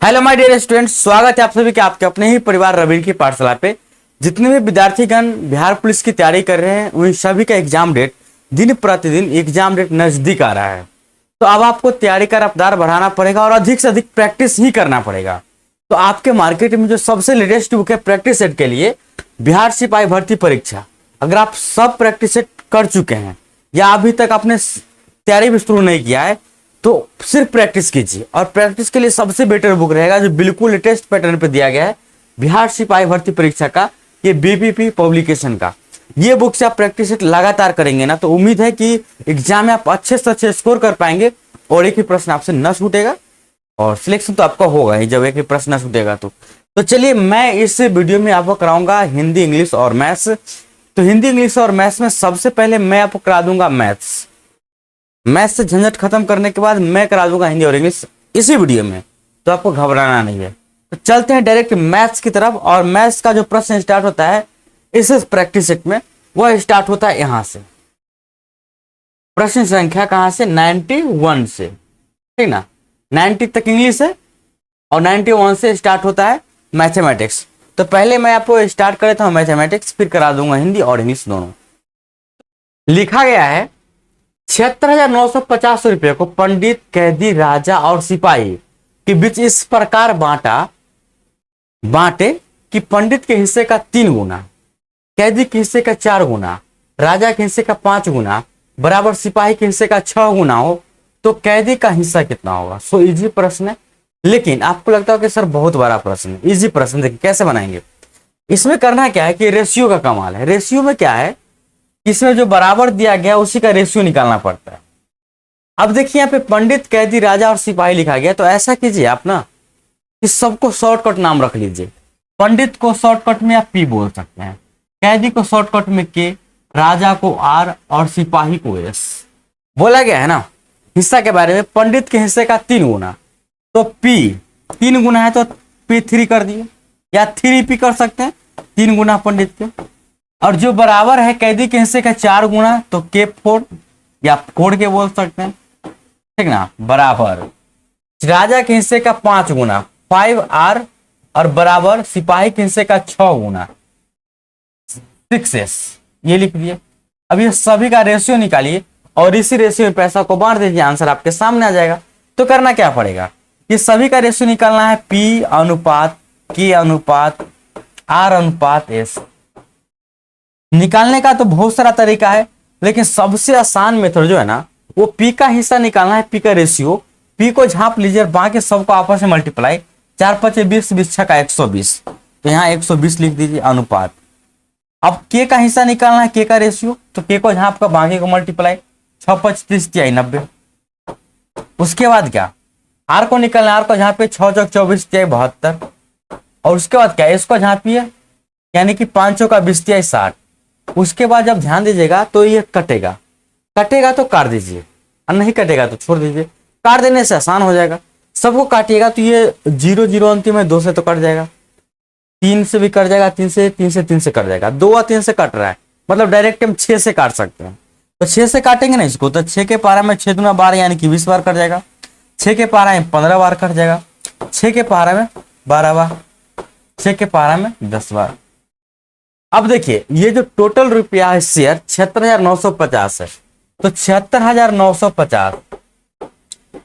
Hello my dear students, स्वागत है आप सभी के आपके अपने ही परिवार रवि की पाठशाला पे। जितने भी विद्यार्थीगण बिहार पुलिस की तैयारी कर रहे हैं उन सभी का एग्जाम डेट दिन प्रतिदिन एग्जाम डेट नजदीक आ रहा है। तो अब आपको तैयारी का रफ्तार बढ़ाना पड़ेगा और अधिक से अधिक प्रैक्टिस ही करना पड़ेगा। तो आपके मार्केट में जो सबसे लेटेस्ट बुक है प्रैक्टिस सेट के लिए, बिहार सिपाही भर्ती परीक्षा, अगर आप सब प्रैक्टिस सेट कर चुके हैं या अभी तक आपने तैयारी भी शुरू नहीं किया है तो सिर्फ प्रैक्टिस कीजिए। और प्रैक्टिस के लिए सबसे बेटर बुक रहेगा जो बिल्कुल लेटेस्ट पैटर्न पे दिया गया है, बिहार सिपाही भर्ती परीक्षा का, ये बीपीपी पब्लिकेशन का। ये बुक से आप प्रैक्टिस लगातार करेंगे ना तो उम्मीद है कि एग्जाम में आप अच्छे से अच्छे स्कोर कर पाएंगे और एक ही प्रश्न आपसे न छूटेगा और सिलेक्शन तो आपका होगा ही जब एक ही प्रश्न न छूटेगा। तो चलिए मैं इस वीडियो में आपको कराऊंगा हिंदी, इंग्लिश और मैथ्स। तो हिंदी, इंग्लिश और मैथ्स में सबसे पहले मैं आपको करा दूंगा मैथ्स। मैथ्स से झंझट खत्म करने के बाद मैं करा दूंगा हिंदी और इंग्लिश इसी वीडियो में, तो आपको घबराना नहीं है। तो चलते हैं डायरेक्ट मैथ्स की तरफ। और मैथ्स का जो प्रश्न स्टार्ट होता है इस प्रैक्टिस सेट में, वह स्टार्ट होता है यहां से। प्रश्न संख्या कहां से? 91 से, ठीक ना। 90 तक इंग्लिश है और 91 से स्टार्ट होता है मैथमेटिक्स। तो पहले मैं आपको स्टार्ट कर देता हूं मैथमेटिक्स, फिर करा दूंगा हिंदी और इंग्लिश दोनों। लिखा गया है 76,950 रुपये को पंडित, कैदी, राजा और सिपाही के बीच इस प्रकार बांटे कि पंडित के हिस्से का 3 गुना, कैदी के हिस्से का 4 गुना, राजा के हिस्से का 5 गुना बराबर सिपाही के हिस्से का 6 गुना हो, तो कैदी का हिस्सा कितना होगा? सो इजी प्रश्न है, लेकिन आपको लगता है कि सर बहुत बड़ा प्रश्न है। इजी प्रश्न, देखिए कैसे बनाएंगे। इसमें करना क्या है कि रेशियो का कमाल है। रेशियो में क्या है, इसमें जो बराबर दिया गया उसी का रेशियो निकालना पड़ता है। अब देखिए यहाँ पे पंडित, कैदी, राजा और सिपाही लिखा गया, तो ऐसा कीजिए आप ना कि सबको शॉर्टकट नाम रख लीजिए। पंडित को शॉर्टकट में आप पी बोल सकते हैं, कैदी को शॉर्टकट में के, राजा को आर और सिपाही को एस। बोला गया है ना हिस्सा के बारे में, पंडित के हिस्से का 3 गुना, तो पी 3 गुना है तो P3 कर दिए या 3P कर सकते हैं, 3 गुना पंडित के। और जो बराबर है कैदी के हिस्से का 4 गुना, तो K4 या 4 के बोल सकते हैं, ठीक ना। बराबर राजा के हिस्से का 5 गुना 5R और बराबर सिपाही के हिस्से का 6 गुना 6S, ये लिख दिए। अब ये सभी का रेशियो निकालिए और इसी रेशियो में पैसा को बांट दीजिए, आंसर आपके सामने आ जाएगा। तो करना क्या पड़ेगा, ये सभी का रेशियो निकालना है P अनुपात K अनुपात R अनुपात S। निकालने का तो बहुत सारा तरीका है, लेकिन सबसे आसान मेथड जो है ना वो P का हिस्सा निकालना है, P का रेशियो। P को झांप लीजिए और बाकी सबको आपस में मल्टीप्लाई, 4 5 20 20 6 का 120, तो यहाँ 120 लिख दीजिए अनुपात। अब K का हिस्सा निकालना है, K का रेशियो, तो K को झांप कर बाकी को मल्टीप्लाई, 6 5 30 तिहाई 90। उसके बाद क्या, R को निकालना है, R को झांपिए 6 चौक 24 तिहाई 72। और उसके बाद क्या, S को झांपिए यानी कि 5 चौका 20 तिहाई 60। उसके बाद जब ध्यान दीजिएगा तो ये कटेगा तो काट दीजिए और नहीं कटेगा तो छोड़ दीजिए। काट देने से आसान हो जाएगा। सबको काटिएगा तो ये 0 0 अंतिम है, 2 से तो कट जाएगा, 3 से भी कट जाएगा, 3 से 3 से कट जाएगा, 2 और 3 से कट रहा है, मतलब डायरेक्ट हम 6 से काट सकते हैं। तो 6 से काटेंगे ना इसको, तो 6 के पारा में 6 दूना 12 यानी कि 20 बार कट जाएगा, 6 के पारा में 15 बार कट जाएगा, 6 के पारा में 12 बार, 6 के पारा में 10 बार। अब देखिए ये जो टोटल रुपया है शेयर 76,950 है, तो 76,950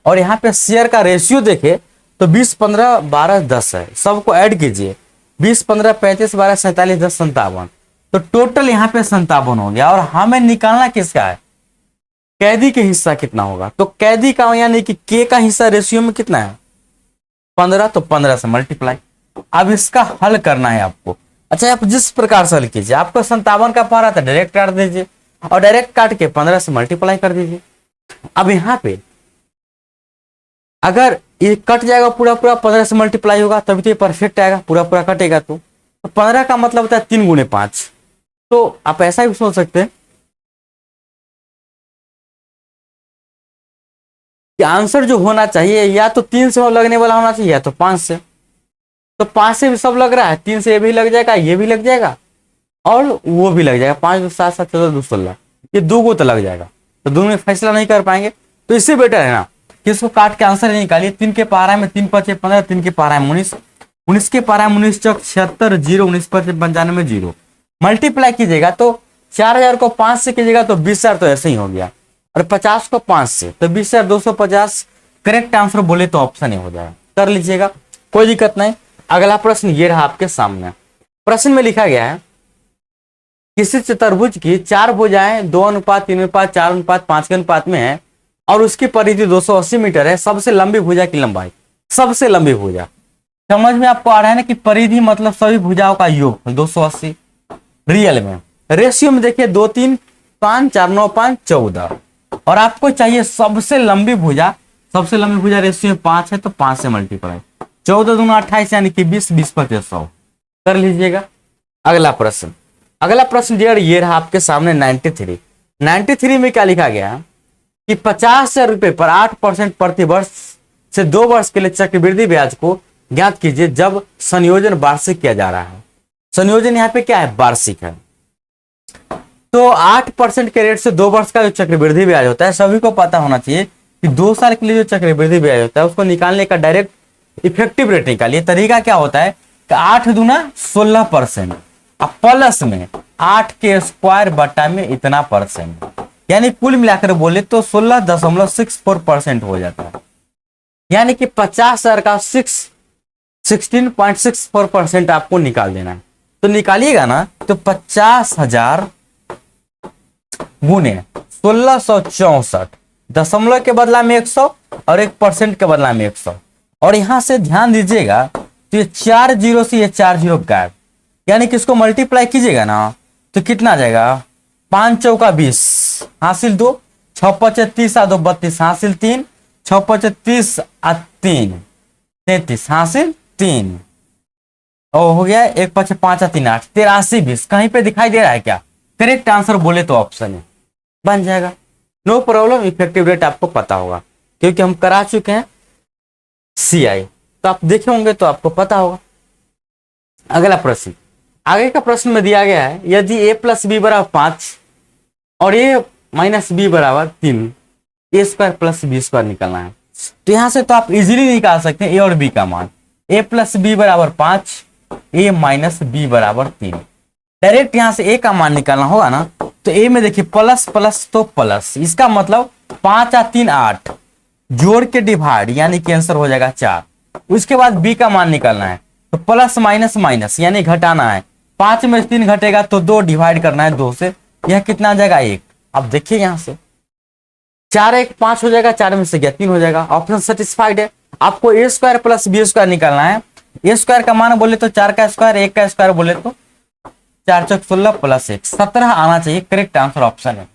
और यहाँ पे शेयर का रेशियो देखे तो 20 15 12 10 है। सबको ऐड कीजिए, 20 15 35 12 47 10 57, तो टोटल यहाँ पे 57 हो गया। और हमें निकालना किसका है, कैदी के हिस्सा कितना होगा। तो कैदी का यानी कि K का हिस्सा रेशियो में कितना है 15, तो 15 से मल्टीप्लाई। अब इसका हल करना है आपको। अच्छा, आप जिस प्रकार से हल कीजिए, आपको 57 का पारा था डायरेक्ट काट दीजिए और डायरेक्ट काट के 15 से मल्टीप्लाई कर दीजिए। अब यहाँ पे अगर ये कट जाएगा पूरा 15 से मल्टीप्लाई होगा तभी तो ये परफेक्ट आएगा, पूरा कटेगा तो 15 का मतलब होता है 3 गुने 5। तो आप ऐसा भी सोच सकते हैं कि आंसर जो होना चाहिए या तो 3 से लगने वाला होना चाहिए या तो 5 से। तो 5 से भी सब लग रहा है, 3 से ये भी लग जाएगा, ये भी लग जाएगा और वो भी लग जाएगा, 5 7 7 14 2 16, ये 2 को तो लग जाएगा। तो दोनों में फैसला नहीं कर पाएंगे, तो इससे बेटर है ना किसको काट के आंसर निकालिए। 3 के पारा में 3 पचे 15, 3 के पारा में 19, 19 के पारा में 19 चौक 76, 0, 19 पचे 95, 0 मल्टीप्लाई कीजिएगा तो 4000 को 5 से कीजिएगा तो 20,000 तो ऐसे ही हो गया, और 50 को 5 से तो 20,250। करेक्ट आंसर बोले तो ऑप्शन ही हो जाएगा, कर लीजिएगा, कोई दिक्कत नहीं। अगला प्रश्न ये रहा आपके सामने। प्रश्न में लिखा गया है किसी चतुर्भुज की 4 भुजाएं 2:3:4:5 के अनुपात में है और उसकी परिधि 280 मीटर है। सबसे लंबी भुजा की लंबाई, सबसे लंबी भुजा समझ में आपको आ रहा है ना कि परिधि मतलब सभी भुजाओं का योग 280। रियल में रेशियो में देखिए 2 3 5 4 9 5 14, और आपको चाहिए सबसे लंबी भुजा। सबसे लंबी भुजा रेशियो में 5 है तो 5 से मल्टीप्लाई, 14 दूना 28 यानी कि 20, 20 पचे 100, कर लीजिएगा। अगला प्रश्न, अगला प्रश्न ये रहा आपके सामने 93 में क्या लिखा गया कि 50,000 रुपए पर 8% प्रति वर्ष से 2 वर्ष के लिए चक्रवृद्धि ब्याज को ज्ञात कीजिए जब संयोजन वार्षिक किया जा रहा है। संयोजन यहाँ पे क्या है, वार्षिक है। तो 8% के रेट से 2 वर्ष का जो चक्रवृद्धि ब्याज होता है, सभी को पता होना चाहिए कि 2 साल के लिए जो चक्रवृद्धि ब्याज होता है उसको निकालने का डायरेक्ट इफेक्टिव रेट निकालिए। तरीका क्या होता है कि 8 दूना 16%, अब प्लस में 8 के स्क्वायर बटा में इतना परसेंट, यानी कुल मिलाकर बोले तो 16.64% हो जाता है। यानी कि 50,000 का 16.64% आपको निकाल देना है। तो निकालिएगा ना तो 50,000 गुने 1664, दशमलव के बदला में 100 और 1% के बदला में 100, और यहां से ध्यान दीजिएगा तो ये 4 जीरो से ये 4 जीरो गायब, यानी कि इसको मल्टीप्लाई कीजिएगा ना तो कितना आ जाएगा, 5 चौका 20 हासिल 2, 6 पचे 30 2 32 हासिल 3, 6 पचे 30 3 33 हासिल 3, और हो गया 1 पचे 5 3 8 83 20। कहीं पे दिखाई दे रहा है क्या? करेक्ट आंसर बोले तो ऑप्शन है, बन जाएगा, नो प्रॉब्लम। इफेक्टिव रेट आपको पता होगा क्योंकि हम करा चुके हैं CI, तो आप देखे होंगे तो आपको पता होगा। अगला प्रश्न, आगे का प्रश्न में दिया गया है यदि a + b = 5 और a - b = 3, a² + b² निकालना है। तो यहां से तो आप इजीली निकाल सकते हैं a और b का मान। a + b = 5, a - b = 3। Direct यहां से a का मान निकालना होगा ना, तो a में देखिए प्लस प्लस तो प्लस, इसका मतलब 5 और 3 8 जोड़ के डिवाइड, यानी कि आंसर हो जाएगा 4। उसके बाद b का मान निकालना है तो प्लस माइनस माइनस यानी घटाना है, 5 में 3 घटेगा तो 2 डिवाइड करना है 2 से, यह कितना आ जाएगा 1। अब देखिए यहां से 4 1 5 हो जाएगा, 4 में से गया 3 हो जाएगा, ऑप्शन सेटिस्फाइड है। आपको a² + b² निकालना है। a² का मान बोले तो 4 का स्क्वायर, 1 का स्क्वायर बोले तो 4 चौक 16 + 1 17 आना चाहिए। करेक्ट आंसर ऑप्शन है,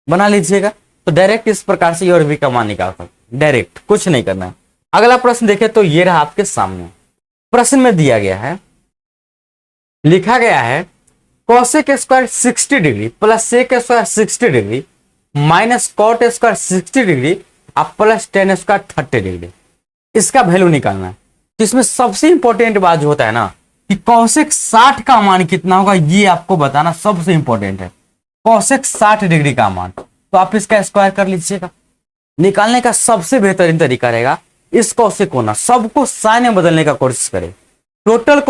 बना लीजिएगा। तो डायरेक्ट इस प्रकार से a और b का मान निकाल सकते, डायरेक्ट कुछ नहीं करना है। अगला प्रश्न देखें तो ये रहा आपके सामने। प्रश्न में दिया गया है, लिखा गया है cosec² 60 degree plus sec² 60 degree minus cot² 60 degree अब प्लस tan² 30 डिग्री, इसका वैल्यू निकालना है। तो इसमें सबसे इंपॉर्टेंट बात जो होता है ना कि cosec 60 का मान कितना होगा, ये आपको बताना सबसे इंपॉर्टेंट है। cosec 60 डिग्री का मान, तो आप इसका स्क्वायर कर लीजिएगा। निकालने का सबसे बेहतरीन तरीका रहेगा इस cosec को ना सबको साइन में बदलने का कोशिश करें, टोटल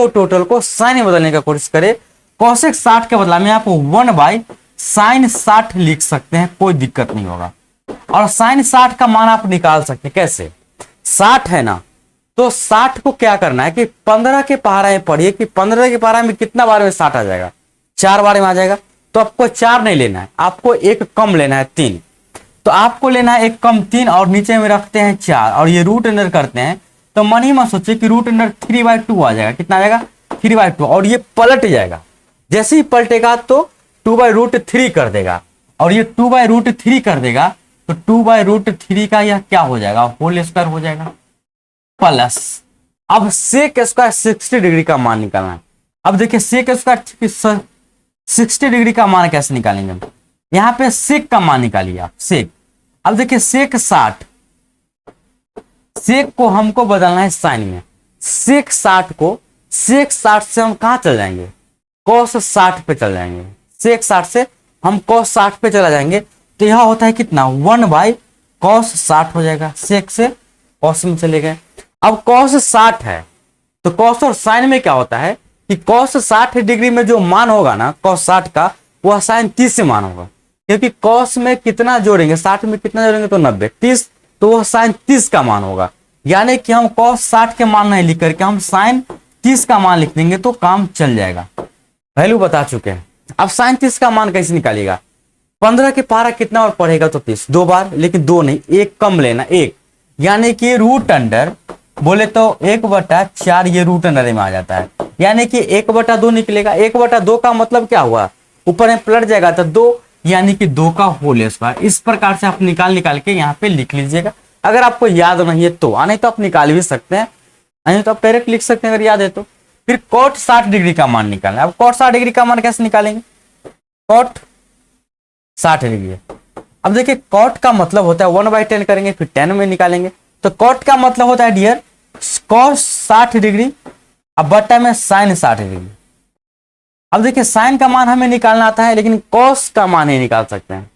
को साइन में बदलने का कोशिश करें। cosec 60 के बदला में आप 1/sin 60 लिख सकते हैं, कोई दिक्कत नहीं होगा। और sin 60 का मान आप निकाल सकते हैं कैसे, 60 है ना, तो 60 को क्या करना है कि 15 के पहाड़ा में पढ़िए कि 15 के पहाड़ा में कितना बार में 60 आ जाएगा, 4 बार में आ जाएगा। तो आपको 4 नहीं लेना है, आपको एक कम लेना है 3। तो आपको लेना है एक कम 3 और नीचे में रखते हैं 4 और ये रूट अंडर करते हैं, तो मन ही मत सोचिए कि रूट अंडर 3/2 आ जाएगा। कितना आ जाएगा 3/2, और ये पलट जाएगा। जैसे ही पलटेगा तो 2/√3 कर देगा, और ये 2/√3 कर देगा तो 2/√3 का यह क्या हो जाएगा, होल स्क्वायर हो जाएगा प्लस। अब sec² 60 डिग्री का मान निकालना है। अब देखिए sec² 60 डिग्री का मान कैसे निकालेंगे, यहां पे sec का मान निकालिए आप, sec। अब देखिए sec 60, sec को हमको बदलना है साइन में। sec 60 को sec 60 से हम कहां चल जाएंगे, cos 60 पे चल जाएंगे। sec 60 से हम cos 60 पे चला जाएंगे, तो यह होता है कितना 1/cos कॉस 60 हो जाएगा, सेक से कॉस में चले गए। अब कॉस 60 है तो कॉस और साइन में क्या होता है कि कॉस 60 डिग्री में जो मान होगा ना कॉस 60 का, वह साइन 30 से मान होगा, क्योंकि कॉस में कितना जोड़ेंगे, 60 में कितना जोड़ेंगे तो 90, 30, तो वह साइन 30 का मान होगा। यानी कि हम कॉस 60 के मान नहीं लिख करके हम साइन 30 का मान लिख देंगे तो काम चल जाएगा। वैल्यू बता चुके हैं। अब साइन 30 का मान कैसे निकालिएगा, 15 के पारा कितना और पढ़ेगा तो 30, 2 बार, लेकिन 2 नहीं, 1 कम लेना, 1, यानी कि रूट अंडर बोले तो 1/4 ये रूट अंडर में आ जाता है, यानी कि 1/2 निकलेगा। 1/2 का मतलब क्या हुआ, ऊपर में पलट जाएगा तो 2, यानी कि 2 का होल स्क्वायर। इस प्रकार से आप निकाल के यहाँ पे लिख लीजिएगा, अगर आपको याद नहीं है तो, नहीं तो आप निकाल भी सकते हैं, नहीं तो आप डायरेक्ट लिख सकते हैं अगर याद है तो। फिर कॉट 60 डिग्री का मान निकालना है। अब कॉट 60 डिग्री का मान कैसे निकालेंगे, कॉट 60 डिग्री, अब देखिए कॉट का मतलब होता है 1/10 करेंगे, फिर 10 में निकालेंगे, तो कॉट का मतलब होता है डियर कॉस 60 डिग्री, अब बट्टा में साइन 60 डिग्री। अब देखिए साइन का मान हमें निकालना आता है, लेकिन कॉस का मान नहीं निकाल सकते हैं।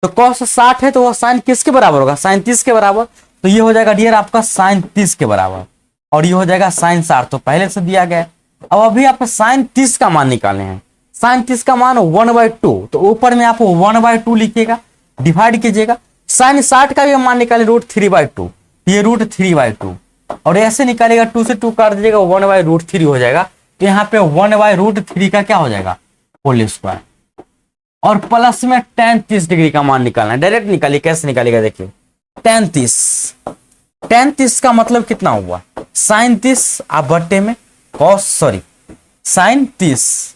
तो कॉस 60 है तो वह साइन किसके बराबर होगा, साइन 30 के बराबर, तो ये हो जाएगा डियर आपका साइन 30 के बराबर, और ये हो जाएगा साइन 60, तो पहले से दिया गया है। अब अभी आप साइन 30 का मान निकालने हैं। साइन 30 का मान 1/2, तो ऊपर में आप 1/2 लिखिएगा, डिवाइड कीजिएगा। साइन 60 का भी मान निकाले √3/2, ये √3/2, और ऐसे निकालेगा 2 से 2 काट दीजिएगा, 1/√3 हो जाएगा। तो यहाँ पे 1/√3 का क्या हो जाएगा, होल स्क्वायर, और प्लस में tan 30 डिग्री का मान निकालना है। डायरेक्ट निकालिए, कैसे निकालेगा देखिए, tan 30 का मतलब कितना हुआ, साइन 30 अब बट्टे में कॉस, सॉरी साइन 30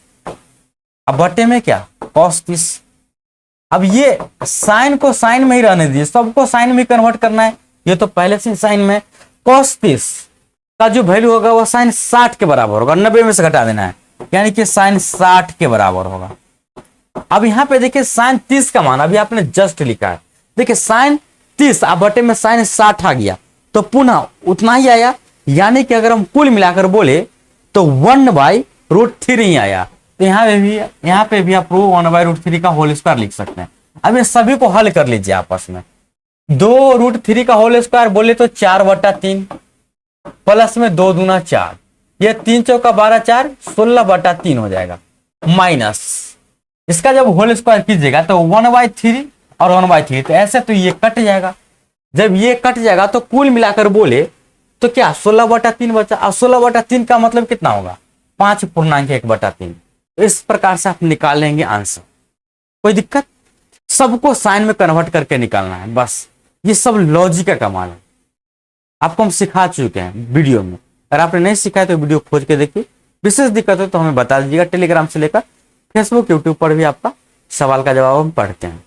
अब बट्टे में क्या कॉस 30। अब ये साइन को साइन में ही रहने दीजिए, सबको साइन में कन्वर्ट करना है, ये तो पहले से साइन में। कॉस 30 का जो वैल्यू होगा वह साइन 60 के बराबर होगा, 90 में से घटा देना है, यानी कि साइन 60 के बराबर होगा। अब यहाँ पे देखिए साइन 30 का मान अभी आपने जस्ट लिखा है, देखिए साइन 30 अब बटे में साइन 60 आ गया, तो पुनः उतना ही आया, यानी कि अगर हम कुल मिलाकर बोले तो 1/√3 आया। तो यहाँ पे भी आप 1/√3 का होल स्क्वायर लिख सकते हैं। अब ये सभी को हल कर लीजिए आपस में, 2√3 का होल स्क्वायर बोले तो 4/3, प्लस में 2 दूना 4, ये 3 चौका 12 4, 16/3 हो जाएगा, माइनस इसका जब होल स्क्वायर कीजिएगा तो 1/3 और 1/3, तो ऐसे तो ये कट जाएगा। जब ये कट जाएगा तो कुल मिलाकर बोले तो क्या 16/3 बचा, और 16/3 का मतलब कितना होगा 5.1/3। इस प्रकार से आप निकाल लेंगे आंसर, कोई दिक्कत, सबको साइन में कन्वर्ट करके निकालना है, बस ये सब लॉजिक का कमाल है। आपको हम सिखा चुके हैं वीडियो में, अगर आपने नहीं सिखाया तो वीडियो खोज के देखिए, विशेष दिक्कत हो तो हमें बता दीजिएगा। टेलीग्राम से लेकर फेसबुक यूट्यूब पर भी आपका सवाल का जवाब हम पढ़ते हैं,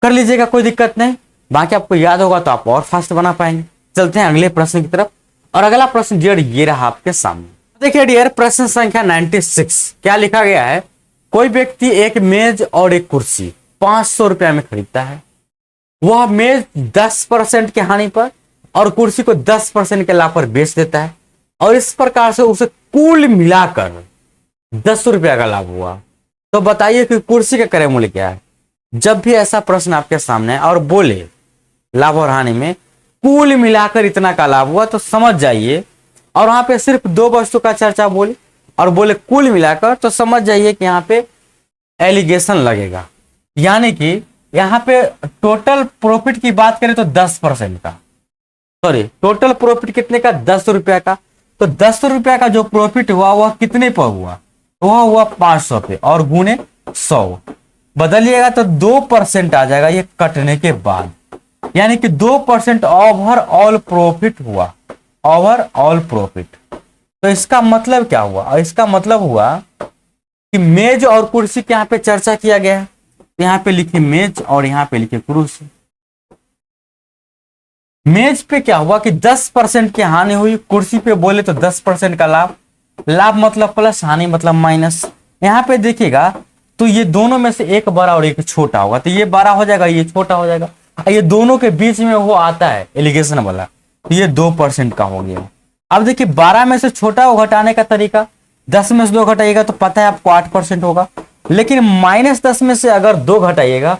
कर लीजिएगा, कोई दिक्कत नहीं। बाकी आपको याद होगा तो आप और फास्ट बना पाएंगे। चलते हैं अगले प्रश्न की तरफ, और अगला प्रश्न डियर ये रहा आपके सामने। देखिए डियर प्रश्न संख्या 96, क्या लिखा गया है, कोई व्यक्ति एक मेज और एक कुर्सी 500 रुपया में खरीदता है, वह मेज 10% के हानि पर और कुर्सी को 10% के लाभ पर बेच देता है, और इस प्रकार से उसे कुल मिलाकर 10 रुपया का लाभ हुआ। तो बताइए कि कुर्सी का क्रय मूल्य क्या है। जब भी ऐसा प्रश्न आपके सामने है और बोले लाभ और हानि में कुल मिलाकर इतना का लाभ हुआ, तो समझ जाइए, और वहां पे सिर्फ 2 वस्तु का चर्चा बोले और बोले कुल मिलाकर, तो समझ जाइए कि यहाँ पे एलिगेशन लगेगा, यानी कि यहाँ पे टोटल प्रॉफिट की बात करें तो 10% का, सॉरी टोटल प्रॉफिट कितने का 10 रुपया का, तो 10 रुपया का जो प्रॉफिट हुआ वह कितने पर हुआ, वह हुआ 500 पे, और गुने 100 बदलिएगा तो 2% आ जाएगा ये कटने के बाद, यानी कि 2% ओवरऑल प्रॉफिट हुआ, ओवरऑल प्रॉफिट। तो इसका मतलब क्या हुआ, और इसका मतलब हुआ कि मेज और कुर्सी के यहाँ पे चर्चा किया गया है, यहाँ पे लिखे मेज और यहाँ पे लिखे कुर्सी। मेज पे क्या हुआ कि 10% की हानि हुई, कुर्सी पे बोले तो 10% का लाभ, लाभ मतलब प्लस, हानि मतलब माइनस। यहाँ पे देखिएगा तो ये दोनों में से एक बड़ा और एक छोटा होगा, तो ये बड़ा हो जाएगा ये छोटा हो जाएगा, ये दोनों के बीच में वो आता है एलिगेशन वाला, तो ये 2% का हो गया। अब देखिए 12 में से छोटा को घटाने का तरीका, 10 में से 2 घटाइएगा तो पता है आपको 8% होगा, लेकिन -10 में से अगर 2 घटाइएगा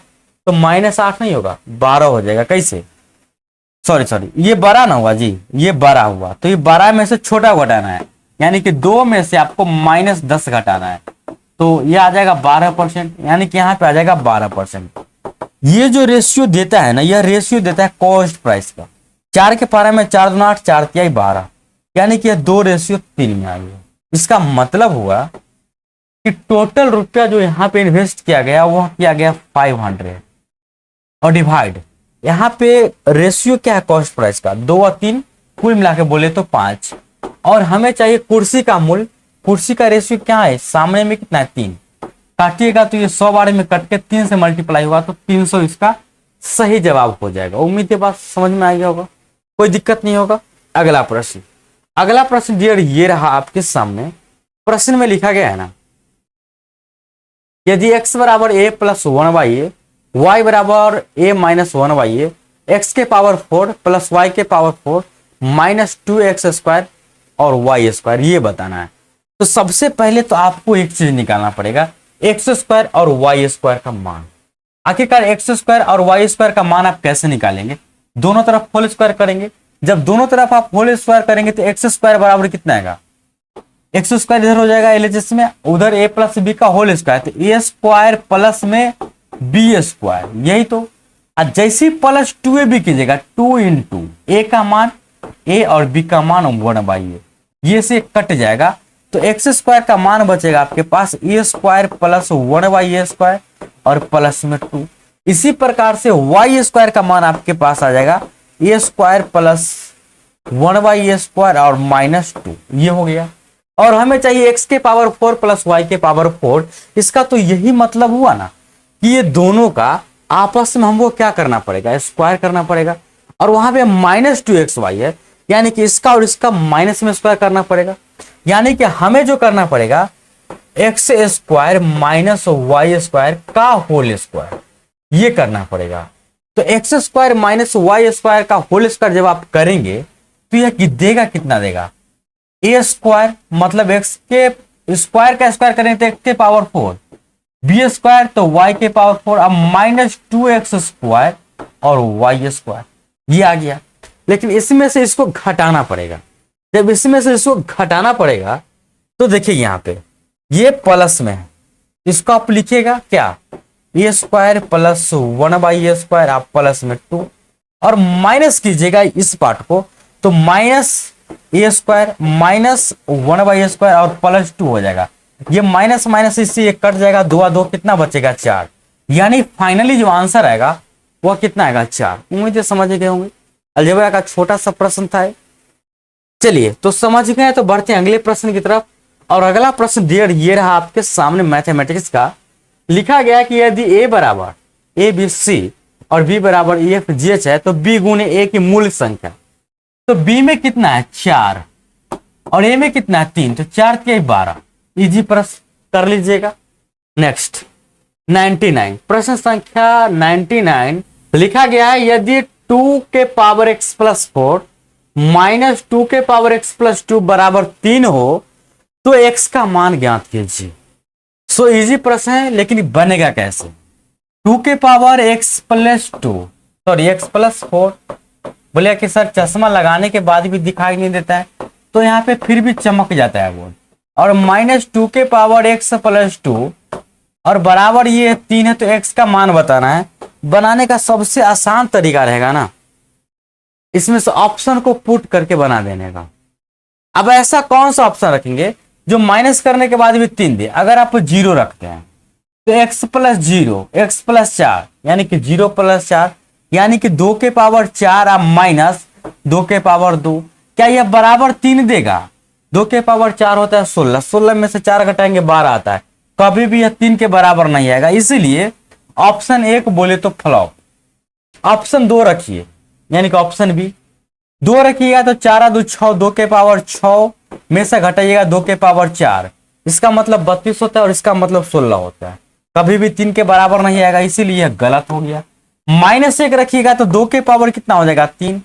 तो -8 नहीं होगा, 12 हो जाएगा। कैसे, सॉरी ये बड़ा ना हुआ जी, ये बड़ा हुआ, तो ये 12 में से छोटा घटाना है, यानी कि 2 में से आपको -10 घटाना है, तो ये आ जाएगा 12%, यानी कि यहाँ पे आ जाएगा 12%। ये जो रेशियो देता है ना, यह रेशियो देता है कॉस्ट प्राइस का। 4 के पारे में 4 दूना 8, 4 तिहाई 12, यानी कि यह 2 रेशियो 3 में आ गया। इसका मतलब हुआ कि टोटल रुपया जो यहाँ पे इन्वेस्ट किया गया वह किया गया 500, और डिवाइड यहाँ पे रेशियो क्या है कॉस्ट प्राइस का, 2 और 3, कुल मिला के बोले तो 5, और हमें चाहिए कुर्सी का मूल्य। कुर्सी का रेशियो क्या है, सामने में कितना है 3, काटिएगा तो ये 100 बारे में कट के 3 से मल्टीप्लाई हुआ तो 300 इसका सही जवाब हो जाएगा। उम्मीद है बात समझ में आ गया होगा, कोई दिक्कत नहीं होगा। अगला प्रश्न, अगला प्रश्न डियर ये रहा आपके सामने। प्रश्न में लिखा गया है ना, यदि x बराबर a प्लस 1/a, y बराबर a माइनस 1/a, x के पावर 4 प्लस y के पावर 4 माइनस 2x² और y², ये बताना है। तो सबसे पहले तो आपको एक चीज निकालना पड़ेगा, x² और y² का मान। आखिरकार x² और y² का मान आप कैसे निकालेंगे, दोनों तरफ होल स्क्वायर करेंगे। जब दोनों तरफ आप होल स्क्वायर करेंगे तो x² बराबर कितना आएगा, x² इधर हो जाएगा LHS में, उधर a प्लस बी का होल स्क्वायर, तो a² प्लस में b², यही तो। जैसे प्लस 2ab कीजिएगा, 2 इंटू a का मान a और b का मान 1/a, ये से कट जाएगा, तो x² का मान बचेगा आपके पास a² प्लस 1/a² और प्लस में 2। इसी प्रकार से y² का मान आपके पास आ जाएगा a² प्लस 1/a² और माइनस 2, ये हो गया। और हमें चाहिए x के पावर 4 प्लस y के पावर 4। इसका तो यही मतलब हुआ ना कि ये दोनों का आपस में हमको क्या करना पड़ेगा, स्क्वायर करना पड़ेगा, और वहां पे -2xy है, यानी कि इसका और इसका माइनस में स्क्वायर करना पड़ेगा, यानी कि हमें जो करना पड़ेगा x² माइनस y² का होल स्क्वायर, ये करना पड़ेगा। तो x² माइनस y² का होल स्क्वायर जब आप करेंगे तो यह देगा कितना देगा, a² मतलब x के स्क्वायर का स्क्वायर करेंगे तो x के पावर 4, b² तो y के पावर 4, अब माइनस 2x² और y², ये आ गया। लेकिन इसमें से इसको घटाना पड़ेगा, जब इसमें से इसको घटाना पड़ेगा तो देखिए यहाँ पे ये प्लस में है, इसको आप लिखिएगा क्या, a² प्लस 1/a², आप प्लस में 2, और माइनस कीजिएगा इस पार्ट को, तो माइनस a² माइनस 1/a² और प्लस 2 हो जाएगा। ये माइनस माइनस इससे ये कट जाएगा, 2 और 2 कितना बचेगा 4, यानी फाइनली जो आंसर आएगा वह कितना आएगा 4। उम्मीद है समझ गए होंगे, अलजेब्रा का छोटा सा प्रश्न था। चलिए तो समझ गए, तो बढ़ते हैं अगले प्रश्न की तरफ। और अगला प्रश्न डियर ये रहा आपके सामने मैथमेटिक्स का। लिखा गया कि यदि a बराबर ABC और b बराबर EFGH है तो b गुणे a की मूल संख्या, तो b में कितना है 4 और a में कितना है 3, तो 4 तिहाई 12, इजी प्रश्न कर लीजिएगा। नेक्स्ट 99, प्रश्न संख्या 99 लिखा गया है यदि 2 के पावर x प्लस 4 माइनस 2 के पावर x प्लस 2 बराबर 3 हो तो x का मान ज्ञात कीजिए। सो इजी प्रश्न है, लेकिन बनेगा कैसे, 2 के power x plus 2 sorry x plus 4, बोले कि सर चश्मा लगाने के बाद भी दिखाई नहीं देता है, तो यहाँ पे फिर भी चमक जाता है वो, और माइनस 2 के पावर x प्लस 2 और बराबर ये 3 है, तो x का मान बताना है। बनाने का सबसे आसान तरीका रहेगा ना, इसमें से ऑप्शन को पुट करके बना देने का। अब ऐसा कौन सा ऑप्शन रखेंगे जो माइनस करने के बाद भी 3 दे। अगर आप 0 रखते हैं तो x प्लस 0 x प्लस 4 यानी कि 0 प्लस 4 यानी कि 2 के पावर 4 आप माइनस 2 के पावर 2, क्या यह बराबर 3 देगा। 2 के पावर 4 होता है 16, 16 में से 4 घटाएंगे 12 आता है, कभी भी यह 3 के बराबर नहीं आएगा, इसीलिए ऑप्शन 1 बोले तो फ्लॉप। ऑप्शन 2 रखिए, यानी कि ऑप्शन बी 2 रखिएगा तो 4 2 6, 2 के पावर 6 में से घटाइएगा 2 के पावर 4, इसका मतलब 32 होता है और इसका मतलब 16 होता है, कभी भी 3 के बराबर नहीं आएगा, इसीलिए यह गलत हो गया। -1 रखिएगा तो 2 के पावर कितना हो जाएगा 3,